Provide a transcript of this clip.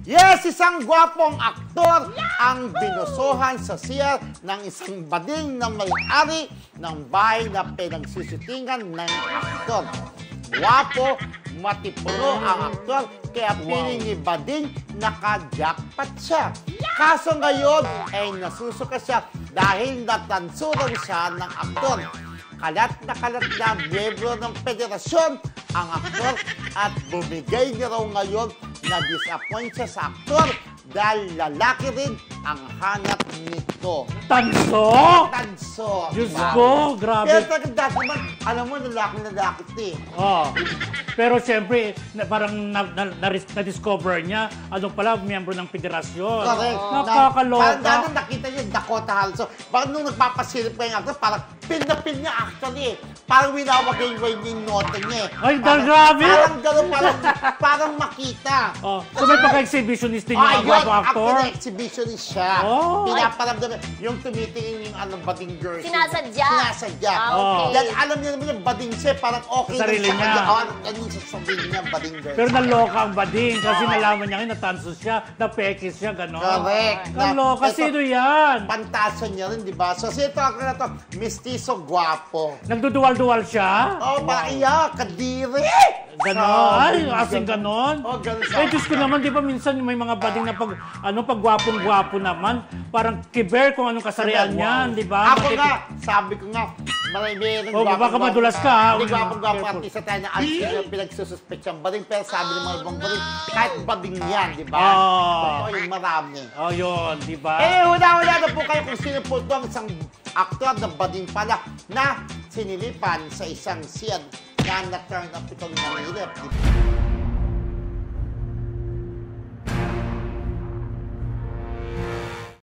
Yes, isang gwapong aktor ang binusuhan sa CR ng isang bading na may-ari ng bahay na pinagsisitingan ng aktor. Gwapo, matipuno ang aktor, kaya piling ni bading naka-jackpot siya. Kaso ngayon ay nasusuka siya dahil natansuran siya ng aktor. Kalat na miyembro ng federasyon ang aktor at bumigay niya raw ngayon na disappoint siya sa aktor dahil lalaki rin ang hanap nito. Tanso? Tanso. Diyos diba? ko, grabe. Pero talagang dati naman, alam mo, lalaki ito eh. Oh. Pero siyempre, parang na-discover niya, ano pala, miyembro ng federasyon. Correct. Nakakaloka. Parang dati nakita niya Dakota Halso. Bakit nung nagpapasilip ko yung actor, parang pin niya actually eh. Parang winawagay-way niya yung nota niya eh. Ay, grabe! Parang gano'n, parang makita. Oh. So may pagka-exhibitionist din yung gwapo actor? Actually, exhibitionist siya. Oh. Pinaparamdam yung tumitingin yung bading girl. Sinasadya. Sinasadya. Okay. Dahil alam niya naman yung bading siya, parang okay Sa sarili niya. Ano sa sarili niya, bading girl. Pero naloka ang bading kasi nalaman niya ngayon natanso siya, napekis siya, gano'n. Correct. Naloka, sino yan? Pantasya niya rin, di ba? So, sino ito na to? Mistiso gwapo. Nagduduwal-duwal siya? Oh, parang iya, kadiri! Gano'n? Ay, asing gano'n? Oh, gano'n sa... Eh, Diyos ko naman, di ba minsan may mga bading na pag gwapong-gwapo naman, parang kiber kung anong kasarian niyan, di ba? Ako nga, sabi ko nga, meron Oh, baka madulas ka, ha? Hindi gwapong-gwapo artista tayo na pinagsususpect siyang bading, pero sabi ng mga ibang bading, kahit bading yan, di ba? Totoo yung marami. Oh, yun, di ba? Eh, wala na po kayo kung sino po ito ang isang aktor ng bading pala na sinilipan sa isang siyan na na-turn up itong nangyirip.